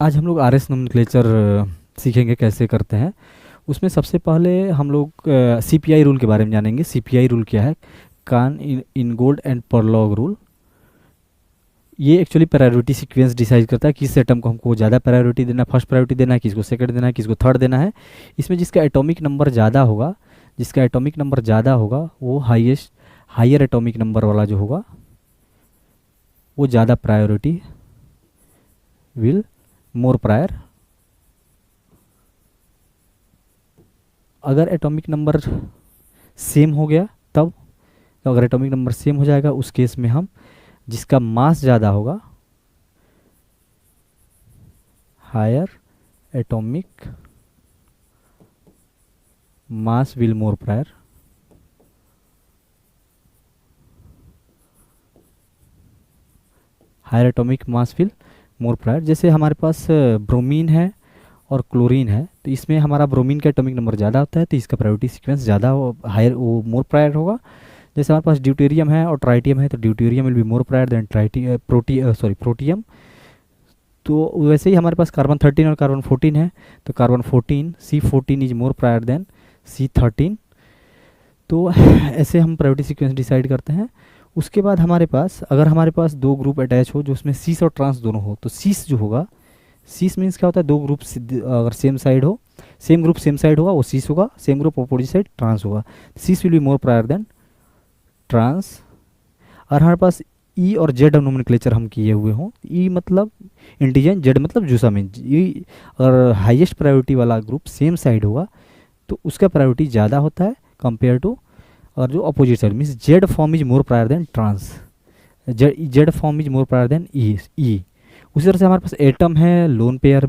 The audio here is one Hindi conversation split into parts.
आज हम लोग आरएस नोमेनक्लेचर सीखेंगे कैसे करते हैं। उसमें सबसे पहले हम लोग सीपीआई रूल के बारे में जानेंगे। सीपीआई रूल क्या है? कान इन गोल्ड एंड परलॉग रूल। ये एक्चुअली प्रायोरिटी सीक्वेंस डिसाइड करता है किस एटम को हमको ज़्यादा प्रायोरिटी देना है, फर्स्ट प्रायोरिटी देना है, किसको सेकंड देना है, किसको थर्ड देना है। इसमें जिसका एटॉमिक नंबर ज़्यादा होगा, जिसका एटॉमिक नंबर ज़्यादा होगा वो हायर एटॉमिक नंबर वाला जो होगा वो ज़्यादा प्रायोरिटी विल मोर प्रायर। अगर एटॉमिक नंबर सेम हो गया तब, तो अगर एटॉमिक नंबर सेम हो जाएगा उस केस में हम जिसका मास ज़्यादा होगा, higher atomic mass will more prior. Higher atomic mass will more prior. जैसे हमारे पास ब्रोमीन है और क्लोरीन है, तो इसमें हमारा ब्रोमीन का एटॉमिक नंबर ज़्यादा होता है तो इसका प्रायोरिटी सीक्वेंस ज़्यादा हायर वो मोर प्रायर होगा। जैसे हमारे पास ड्यूटेरियम है और ट्राइटियम है, तो deuterium will be more prior than protium. तो वैसे ही हमारे पास कार्बन 13 और कार्बन 14 है, तो carbon 14 C14 is more prior than C13। तो ऐसे हम प्रायोरिटी सीक्वेंस डिसाइड करते हैं। उसके बाद हमारे पास अगर हमारे पास दो ग्रुप अटैच हो जो उसमें सीस और ट्रांस दोनों हो, तो सीस जो होगा, सीस मीन्स क्या होता है? दो ग्रुप अगर सेम साइड हो, सेम ग्रुप सेम साइड होगा वो सीस होगा, same group opposite side trans होगा। Cis will be more prior than trans. और हमारे पास ई और जेड नोमेनक्लेचर हम किए हुए हों, ई मतलब इंटीजन, जेड मतलब जूसामिन। ई अगर हाईएस्ट प्रायोरिटी वाला ग्रुप सेम साइड होगा तो उसका प्रायोरिटी ज़्यादा होता है कंपेयर टू, और जो opposite side means Z form is more prior than trans, Z form is more prior than E. उसी तरह से हमारे पास एटम है, लोन पेयर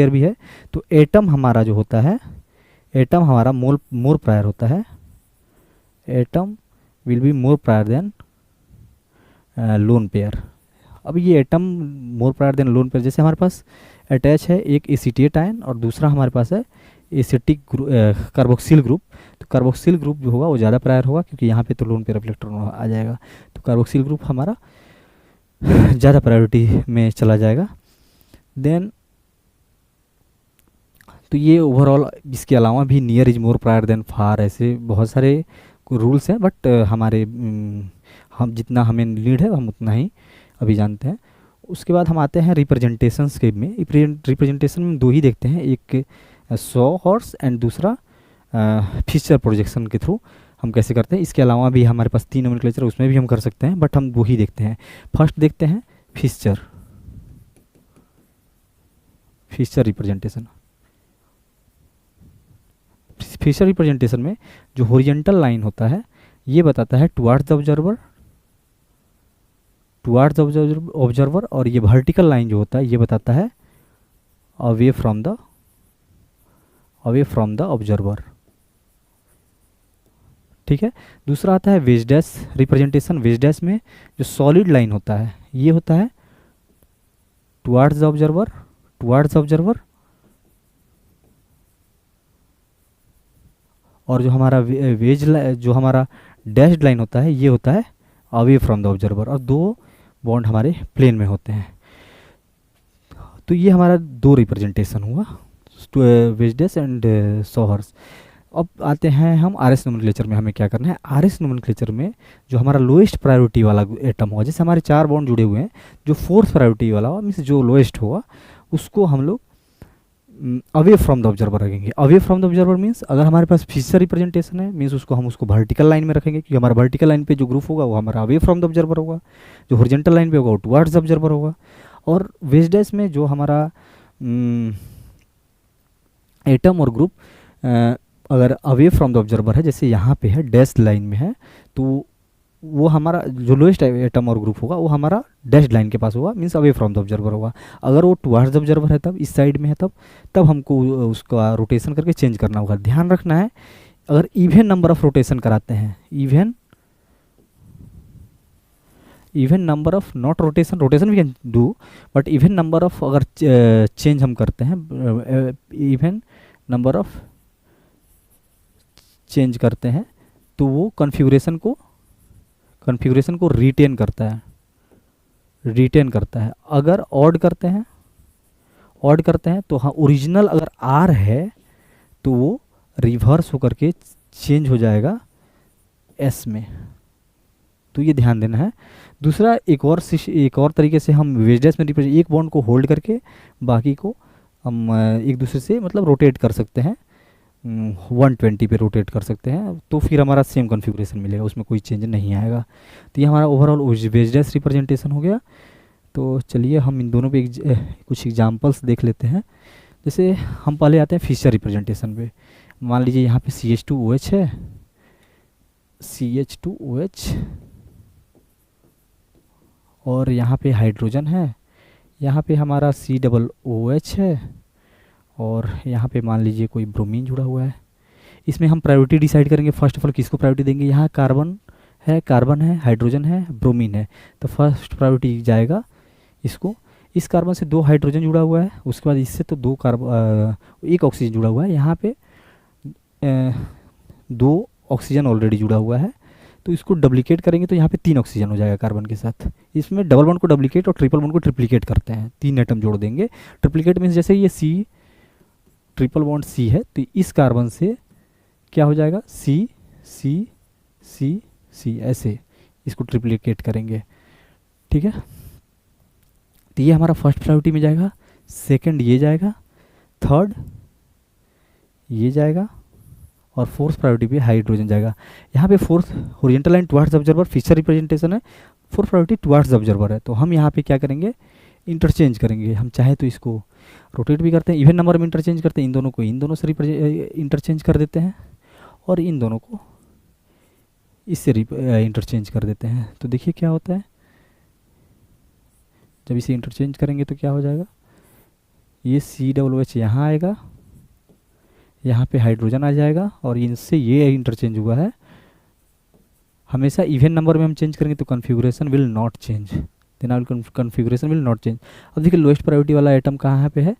भी है। तो एटम हमारा जो होता है, एटम हमारा मोर प्रायर होता है। Atom will be more prior than lone pair. अब ये atom more prior than lone pair, जैसे हमारे पास अटैच है एक एसीटेट आयन और दूसरा हमारे पास है एसिटिक कार्बोक्सिल ग्रुप। तो कार्बोक्सिल ग्रुप जो होगा वो ज़्यादा प्रायर होगा क्योंकि यहाँ पे तो लोन पेयर इलेक्ट्रॉन आ जाएगा, तो कार्बोक्सिल ग्रुप हमारा ज़्यादा प्रायोरिटी में चला जाएगा। देन तो ये ओवरऑल, इसके अलावा भी near is more prior than far, ऐसे बहुत सारे रूल्स हैं, बट हम जितना हमें नीड है हम उतना ही अभी जानते हैं। उसके बाद हम आते हैं रिप्रेजेंटेशंस के में। रिप्रेजेंटेशन में दो ही देखते हैं, एक सॉ हॉर्स एंड दूसरा फिशर प्रोजेक्शन के थ्रू हम कैसे करते हैं। इसके अलावा भी हमारे पास 3 नोमेनक्लेचर उसमें भी हम कर सकते हैं, बट हम वो ही देखते हैं। फर्स्ट देखते हैं फिशर रिप्रेजेंटेशन। फिशर रिप्रेजेंटेशन में जो हॉरिजॉन्टल लाइन होता है ये बताता है टुवार्ड्स द ऑब्जर्वर, और ये वर्टिकल लाइन जो होता है ये बताता है अवे फ्रॉम द ऑब्जर्वर। ठीक है। दूसरा आता है veg dash representation. Veg dash में जो सॉलिड लाइन होता है ये होता है टुवार्ड्स द ऑब्जर्वर, और जो हमारा जो हमारा डैश्ड लाइन होता है ये होता है अवे फ्रॉम द ऑब्जर्वर, और दो बॉन्ड हमारे प्लेन में होते हैं। तो ये हमारा दो रिप्रेजेंटेशन हुआ, वेज डैश एंड सॉहर्स। अब आते हैं हम आरएस नोमेनक्लेचर में। हमें क्या करना है? आरएस नोमेनक्लेचर में जो हमारा लोएस्ट प्रायोरिटी वाला एटम होगा, जैसे हमारे 4 बॉन्ड जुड़े हुए हैं, जो फोर्थ प्रायोरिटी वाला होगा मीन्स जो लोएस्ट होगा उसको हम लोग अवे फ्रॉम द ऑब्जर्वर रखेंगे। Away from the observer means अगर हमारे पास फिशर रिप्रेजेंटेशन है मीन्स उसको वर्टिकल लाइन में रखेंगे, क्योंकि हमारा वर्टिकल लाइन पे जो ग्रुप होगा वो हमारा अवे फ्रॉम द ऑब्जर्वर होगा, जो हॉरिजॉन्टल लाइन पे होगा वो टुवर्ड्स द ऑब्जर्वर होगा। और वेज डैश में जो हमारा एटम और ग्रुप अगर अवे फ्रॉम द ऑब्जर्वर है, जैसे यहाँ पे है डैश लाइन में है, तो वो हमारा जो लोएस्ट एटम और ग्रुप होगा वो हमारा डैश लाइन के पास होगा means away from the observer होगा। अगर वो टुवर्ड्स द ऑब्जर्वर है तब इस साइड में है तब हमको उसका रोटेशन करके चेंज करना होगा। ध्यान रखना है, अगर इवन नंबर ऑफ रोटेशन कराते हैं, even number of not rotation we can do, but even number of अगर चेंज हम करते हैं, इवन नंबर ऑफ चेंज करते हैं तो वो कॉन्फ़िगरेशन को रिटेन करता है। अगर ऑड करते हैं ऑड करते हैं तो हाँ ओरिजिनल अगर आर है तो वो रिवर्स होकर के चेंज हो जाएगा एस में, तो ये ध्यान देना है। दूसरा एक और तरीके से हम वेजडेस में रिप्रेजेंट, एक बॉन्ड को होल्ड करके बाकी को हम एक दूसरे से मतलब रोटेट कर सकते हैं, 120 पे रोटेट कर सकते हैं, तो फिर हमारा सेम कॉन्फ़िगरेशन मिलेगा, उसमें कोई चेंज नहीं आएगा। तो ये हमारा ओवरऑल वेजडेस रिप्रेजेंटेशन हो गया। तो चलिए हम इन दोनों पे कुछ एग्जांपल्स देख लेते हैं। जैसे हम पहले आते हैं फिशर रिप्रेजेंटेशन पे। मान लीजिए यहाँ पे CH2OH है, CH2OH, और यहाँ पे हाइड्रोजन है, यहाँ पे हमारा COOH है, और यहाँ पे मान लीजिए कोई ब्रोमीन जुड़ा हुआ है। इसमें हम प्रायोरिटी डिसाइड करेंगे। फर्स्ट ऑफ ऑल किसको प्रायोरिटी देंगे, यहाँ कार्बन है, हाइड्रोजन है, ब्रोमीन है, तो फर्स्ट प्रायोरिटी जाएगा इसको। इस कार्बन से 2 हाइड्रोजन जुड़ा हुआ है, उसके बाद इससे तो 1 ऑक्सीजन जुड़ा हुआ है, यहाँ पे 2 ऑक्सीजन ऑलरेडी जुड़ा हुआ है, तो इसको डुप्लीकेट करेंगे तो यहाँ पे 3 ऑक्सीजन हो जाएगा कार्बन के साथ। इसमें डबल बॉन्ड को डुप्लीकेट और ट्रिपल बॉन्ड को ट्रिप्लीकेट करते हैं, 3 एटम जोड़ देंगे। ट्रिप्लीकेट मीन्स जैसे ये C ट्रिपल बॉन्ड C है, तो इस कार्बन से क्या हो जाएगा C C C C, ऐसे इसको ट्रिप्लीकेट करेंगे, ठीक है। तो ये हमारा फर्स्ट प्रायोरिटी में जाएगा, सेकंड ये जाएगा, थर्ड ये जाएगा, और फोर्थ प्रायोरिटी पे हाइड्रोजन जाएगा। यहाँ पे fourth horizontal line towards observer Fischer representation है, फोर्थ प्रायोरिटी टुवर्ड्स ऑब्जर्वर है, तो हम यहाँ पे क्या करेंगे, इंटरचेंज करेंगे। हम चाहे तो इसको रोटेट भी करते हैं, इवन नंबर में इंटरचेंज करते हैं, इन दोनों को इन दोनों से इंटरचेंज कर देते हैं, और इन दोनों को इससे इंटरचेंज कर देते हैं। तो देखिए क्या होता है, जब इसे इंटरचेंज करेंगे तो क्या हो जाएगा, ये COOH यहाँ आएगा, यहाँ पे हाइड्रोजन आ जाएगा, और इनसे ये इंटरचेंज हुआ है। हमेशा इवन नंबर में हम चेंज करेंगे तो configuration will not change, configuration will not change. अब देखिए लोएस्ट प्रायोरिटी वाला आइटम कहाँ पे है,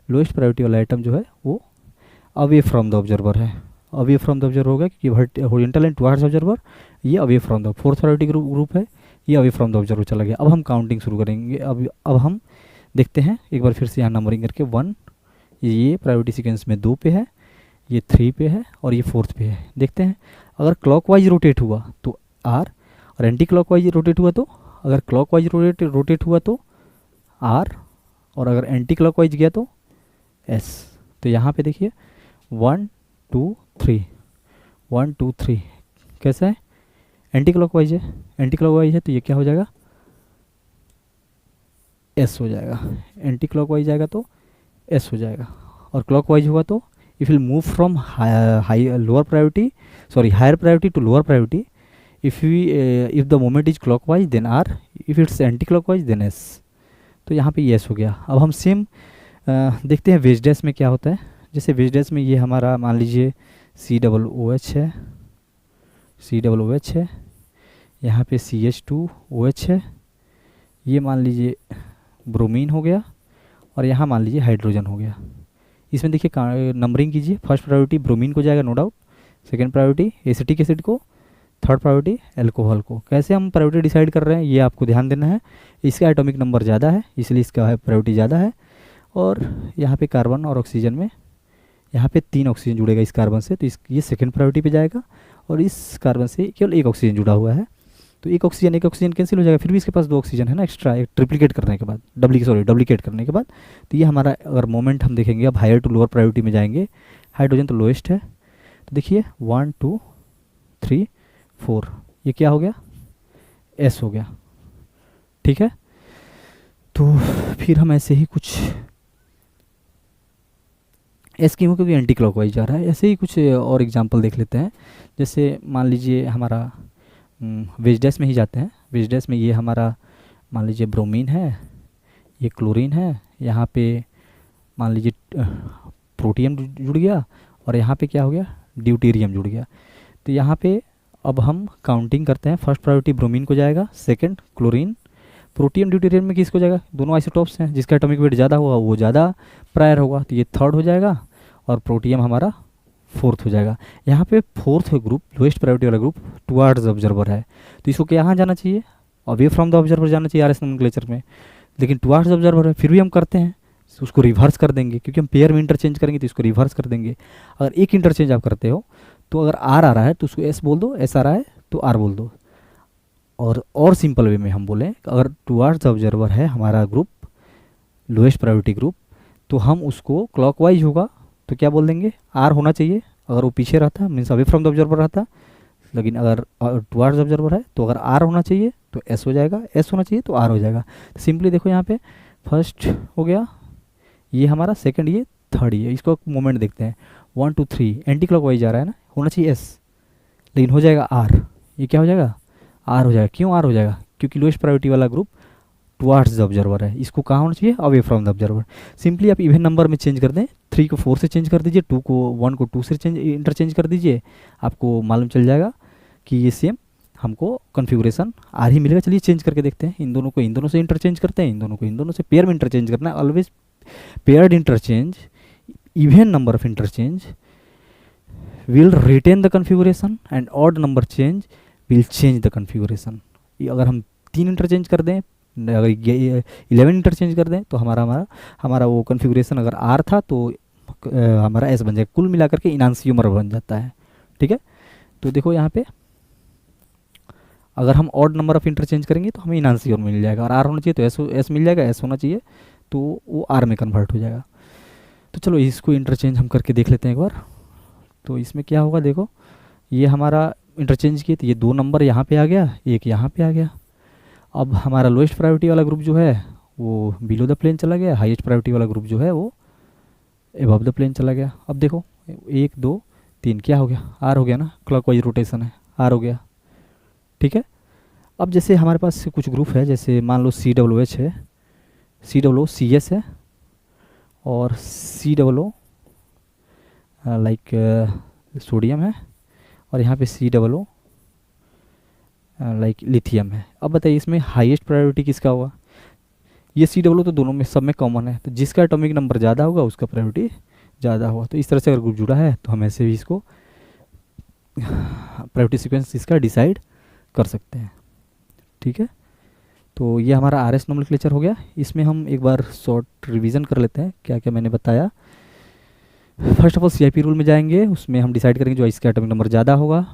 लोएस्ट प्रायोरिटी वाला आइटम जो है वो अवे फ्रॉम द ऑब्जर्वर है, अवे फ्रॉम द ऑब्जर्वर होगा क्योंकि हॉरिजॉन्टल एंड टुवर्ड्स ऑब्जर्वर, ये away from the fourth priority group है, ये अवे फ्रॉम द ऑब्जर्वर चला गया। अब हम काउंटिंग शुरू करेंगे। अब हम देखते हैं एक बार फिर से यहाँ नंबरिंग करके 1, ये प्रायोरिटी सीक्वेंस में 2 पे है, ये 3 पे है, और ये 4th पे है। देखते हैं अगर क्लॉकवाइज रोटेट हुआ तो R, और एंटी क्लॉकवाइज रोटेट हुआ तो, अगर क्लॉकवाइज रोटेट हुआ तो R, और अगर एंटी क्लॉकवाइज गया तो S। तो यहाँ पे देखिए 1 2 3, 1 2 3 कैसा है, एंटी क्लॉकवाइज है, एंटी क्लॉकवाइज है तो ये क्या हो जाएगा, S हो जाएगा। एंटी क्लॉकवाइज आएगा तो S हो जाएगा, और क्लॉकवाइज हुआ तो if will move from lower priority, sorry higher priority to lower priority, if the moment is clockwise then R, if it's anti clockwise then S। तो यहाँ पे S हो गया। अब हम सेम देखते हैं वेज डैश में क्या होता है। जैसे वेज डैश में ये हमारा मान लीजिए COOH है, COOH है, यहाँ पे CH2OH है, ये मान लीजिए ब्रोमीन हो गया, और यहाँ मान लीजिए हाइड्रोजन हो गया। इसमें देखिए नंबरिंग कीजिए, फर्स्ट प्रायोरिटी ब्रोमीन को जाएगा no doubt, second priority acetic acid को, थर्ड प्रायोरिटी एल्कोहल को। कैसे हम प्रायोरिटी डिसाइड कर रहे हैं ये आपको ध्यान देना है। इसका एटॉमिक नंबर ज़्यादा है इसलिए इसका प्रायोरिटी ज़्यादा है, और यहाँ पे कार्बन और ऑक्सीजन में यहाँ पे 3 ऑक्सीजन जुड़ेगा इस कार्बन से, तो ये सेकेंड प्रायोरिटी पे जाएगा, और इस कार्बन से केवल 1 ऑक्सीजन जुड़ा हुआ है, तो एक ऑक्सीजन कैंसिल हो जाएगा, फिर भी इसके पास 2 ऑक्सीजन है ना एक्स्ट्रा, एक ट्रिप्लीकेट करने के बाद, डुप्लीकेट करने के बाद। तो ये हमारा अगर मोमेंट हम देखेंगे, अब हायर टू लोअर प्रायोरिटी में जाएंगे, हाइड्रोजन तो लोएस्ट है, तो देखिए 1 2 3 4, ये क्या हो गया, S हो गया, ठीक है। तो फिर हम ऐसे ही कुछ S क्यों, क्योंकि एंटी क्लॉकवाइज जा रहा है, ऐसे ही कुछ और एग्जांपल देख लेते हैं। जैसे मान लीजिए हमारा वेज डैश में ही जाते हैं। वेज डैश में ये हमारा मान लीजिए ब्रोमीन है, ये क्लोरीन है, यहाँ पे मान लीजिए प्रोटियम जुड़ गया, और यहाँ पे क्या हो गया, ड्यूटेरियम जुड़ गया। तो यहाँ पे अब हम काउंटिंग करते हैं। फर्स्ट प्रायोरिटी ब्रोमीन को जाएगा, सेकंड क्लोरीन, प्रोटियम ड्यूटेरियम में किसको जाएगा, दोनों आइसोटॉप्स हैं, जिसका एटॉमिक वेट ज़्यादा होगा वो ज़्यादा प्रायर होगा, तो ये थर्ड हो जाएगा, और प्रोटियम हमारा 4th हो जाएगा। यहाँ पे 4th ग्रुप लोएस्ट प्रायोरिटी वाला ग्रुप टुवर्ड्स ऑब्जर्वर है, तो इसको क्या यहाँ जाना चाहिए, अवे फ्रॉम द ऑब्जर्वर जाना चाहिए RS नोमेनक्लेचर में, लेकिन टुवर्ड्स ऑब्जर्वर है, फिर भी हम करते हैं तो उसको रिवर्स कर देंगे, क्योंकि हम पेयर में इंटरचेंज करेंगे तो इसको रिवर्स कर देंगे। अगर एक इंटरचेंज आप करते हो तो अगर आर आ रहा है तो उसको एस बोल दो, एस आ रहा है तो आर बोल दो। और सिंपल वे में हम बोलें, अगर टुवर्ड्स ऑब्जर्वर है हमारा ग्रुप, लोएस्ट प्रायोरिटी ग्रुप, तो हम उसको क्लॉकवाइज होगा तो क्या बोल देंगे, आर होना चाहिए। अगर वो पीछे रहता means away from the observer रहता, लेकिन अगर टुवर्ड्स ऑब्जर्वर है तो अगर आर होना चाहिए तो एस हो जाएगा, एस होना चाहिए तो आर हो जाएगा। तो सिंपली देखो यहाँ पे फर्स्ट हो गया ये हमारा, सेकंड ये, थर्ड ये। इसको मोमेंट देखते हैं, 1 2 3 एंटी क्लॉकवाइज जा रहा है ना, होना चाहिए एस, लेकिन हो जाएगा आर। ये क्या हो जाएगा, आर हो जाएगा। क्यों आर हो जाएगा, क्योंकि लोएस्ट प्रायोरिटी वाला ग्रुप टुवर्ड्स द ऑब्जर्वर है, इसको कहाँ होना चाहिए, away from the observer. Simply आप इवन नंबर में चेंज कर दें, 3 को 4 से चेंज कर दीजिए, 1 को 2 से इंटरचेंज कर दीजिए, आपको मालूम चल जाएगा कि ये सेम हमको कॉन्फ़िगरेशन आर ही मिलेगा। चलिए चेंज करके देखते हैं, इन दोनों को इन दोनों से इंटरचेंज करते हैं, इन दोनों को इन दोनों से पेयर में इंटरचेंज करना है। Always paired interchange, even number of interchange will retain the configuration and odd number change will change the configuration। अगर हम 3 इंटरचेंज कर दें, अगर 11 इंटरचेंज कर दें तो हमारा वो कॉन्फ़िगरेशन अगर आर था तो हमारा एस बन जाएगा। कुल मिलाकर के इनांसियोमर बन जाता है। ठीक है, तो देखो यहाँ पे अगर हम ऑड नंबर ऑफ इंटरचेंज करेंगे तो हमें इनांसियोमर मिल जाएगा, और आर होना चाहिए तो एस मिल जाएगा, एस होना चाहिए तो वो आर में कन्वर्ट हो जाएगा। तो चलो इसको इंटरचेंज हम करके देख लेते हैं एक बार। तो इसमें क्या होगा, देखो ये हमारा इंटरचेंज किए तो ये 2 नंबर यहाँ पे आ गया, एक यहाँ पे आ गया। अब हमारा लोएस्ट प्रायोरिटी वाला ग्रुप जो है वो बिलो द प्लेन चला गया, हाईएस्ट प्रायोरिटी वाला ग्रुप जो है वो एबव द प्लेन चला गया। अब देखो 1 2 3 क्या हो गया, आर हो गया ना, क्लॉकवाइज रोटेशन है, आर हो गया। ठीक है, अब जैसे हमारे पास कुछ ग्रुप है, जैसे मान लो COOH है, COOCS है, और COO लाइक सोडियम है, और यहाँ पे COO लाइक लिथियम है। अब बताइए इसमें हाईएस्ट प्रायोरिटी किसका होगा। ये COO तो दोनों में सब में कॉमन है, तो जिसका एटॉमिक नंबर ज़्यादा होगा उसका प्रायोरिटी ज़्यादा होगा। तो इस तरह से अगर ग्रुप जुड़ा है तो हम ऐसे भी इसको प्रायोरिटी सीक्वेंस इसका डिसाइड कर सकते हैं। ठीक है, तो ये हमारा RS नोमेनक्लेचर हो गया। इसमें हम एक बार शॉर्ट रिवीजन कर लेते हैं क्या क्या मैंने बताया। First of all CIP rule में जाएंगे, उसमें हम डिसाइड करेंगे जो इसका एटॉमिक नंबर ज़्यादा होगा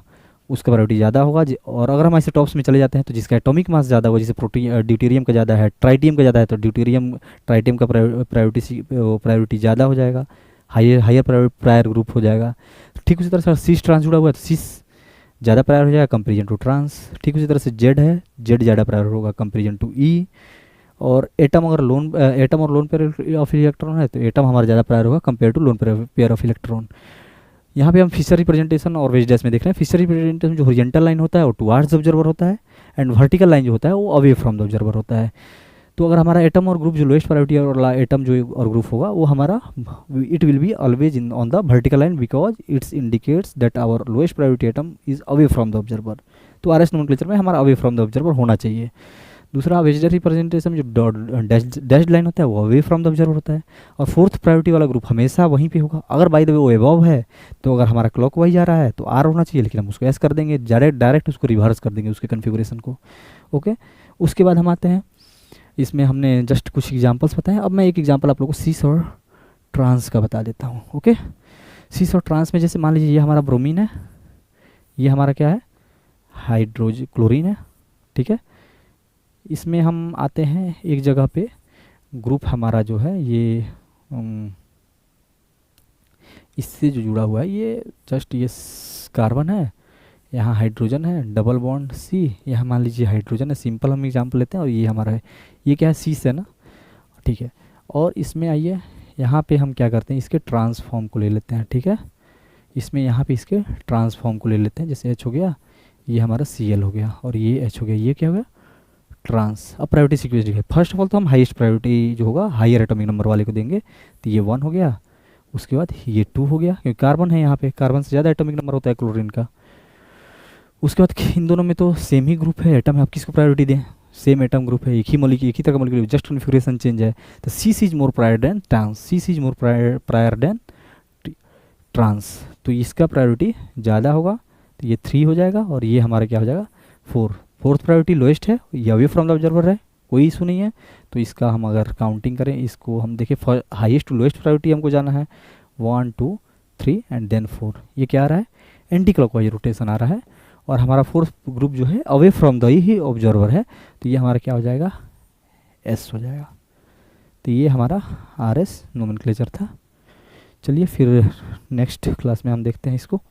उसका प्रायोरिटी ज़्यादा होगा। और अगर हम आइसोटॉप्स में चले जाते हैं तो जिसका एटॉमिक मास ज़्यादा होगा, जैसे ड्यूटेरियम का ज़्यादा है, ट्राइटियम का ज़्यादा है, तो ट्राइटियम का प्रायोरिटी ज़्यादा हो जाएगा, हायर प्रायर ग्रुप हो जाएगा। ठीक उसी तरह से सिस ट्रांस जुड़ा हुआ है तो सिस ज़्यादा प्रायर हो जाएगा कंपेरिजन टू ट्रांस। ठीक उसी तरह से जेड है, जेड ज़्यादा प्रायर होगा कंपेरिजन टू ई। और एटम और लोन पेयर ऑफ इलेक्ट्रॉन है तो एटम हमारा ज़्यादा प्रायर होगा compare to lone pair of electron. यहाँ पे हम फिशर रिप्रेजेंटेशन और वेज डैश में देख रहे हैं। फिशर रिप्रेजेंटेशन जो हॉरिजॉन्टल लाइन होता है वो टुवर्ड्स ऑब्जर्वर होता है, एंड वर्टिकल लाइन जो होता है वो अवे फ्रॉम द ऑब्जर्वर होता है। तो अगर हमारा एटम और ग्रुप जो लोएस्ट प्रायोरिटी और एटम जो और ग्रुप होगा वो हमारा it will be always in on the vertical line because it's indicates that our lowest priority atom is away from the observer. तो RS नोमेनक्लेचर में हमारा अवे फ्रॉम द ऑब्जर्वर होना चाहिए। दूसरा वेजर रिप्रेजेंटेशन जो डैश्ड लाइन होता है वो अवे फ्रॉम द ऑब्जर्वर होता है। और फोर्थ प्रायोरिटी वाला ग्रुप हमेशा वहीं पे होगा। अगर बाय द वे वो एबव है तो अगर हमारा क्लॉकवाइज आ रहा है तो आर होना चाहिए, लेकिन हम उसको एस कर देंगे, डायरेक्ट उसको रिवर्स कर देंगे उसके कन्फिगरेशन को। ओके, उसके बाद हम आते हैं, इसमें हमने जस्ट कुछ एग्जांपल्स बताए। अब मैं एक एग्जांपल आप लोगों को सिस और ट्रांस का बता देता हूँ। ओके, सिस और ट्रांस में जैसे मान लीजिए ये हमारा ब्रोमीन है, ये हमारा क्या है, क्लोरीन है। ठीक है, इसमें हम आते हैं एक जगह पे, ग्रुप हमारा जो है ये इससे जो जुड़ा हुआ है ये जस्ट ये कार्बन है, यहाँ हाइड्रोजन है, डबल बॉन्ड C, यहाँ मान लीजिए हाइड्रोजन है। सिंपल हम एग्जांपल लेते हैं, और ये हमारा है, ये क्या है, सीस है ना। ठीक है, और इसमें आइए यहाँ पे हम क्या करते हैं, इसके ट्रांसफॉर्म को ले लेते हैं। ठीक है, इसमें यहाँ पे इसके ट्रांसफॉर्म को ले लेते हैं। जैसे H हो गया, ये हमारा Cl हो गया, और ये H हो गया, ये क्या हो गया, ट्रांस। अब प्रायोरिटी सीक्वेंस है, फर्स्ट ऑफ ऑल तो हम हाईएस्ट प्रायोरिटी जो होगा हायर एटॉमिक नंबर वाले को देंगे, तो ये 1 हो गया। उसके बाद ये 2 हो गया, क्योंकि कार्बन है यहाँ पे, कार्बन से ज़्यादा एटॉमिक नंबर होता है क्लोरीन का। उसके बाद इन दोनों में तो सेम ही ग्रुप है, एटम है, आप किसको प्रायोरिटी दें, सेम एटम ग्रुप है, एक ही तरह का मॉलिक्यूल, जस्ट कॉन्फिगरेशन चेंज है। तो cis is more prior than trans, cis is more prior than trans, तो इसका प्रायोरिटी ज़्यादा होगा, तो ये 3 हो जाएगा, और ये हमारा क्या हो जाएगा 4। फोर्थ प्रायोरिटी लोएस्ट है, ये अवे फ्रॉम द ऑब्जर्वर है, कोई इशू नहीं है, तो इसका हम अगर काउंटिंग करें, इसको हम देखें, हाईएस्ट टू लोएस्ट प्रायोरिटी हमको जाना है, 1 2 3 एंड देन 4। ये क्या आ रहा है, एंटी क्लॉकवाइज रोटेशन आ रहा है, और हमारा फोर्थ ग्रुप जो है away from the he observer है, तो ये हमारा क्या हो जाएगा, एस हो जाएगा। तो ये हमारा आर एस नोमेनक्लेचर था। चलिए फिर नेक्स्ट क्लास में हम देखते हैं इसको।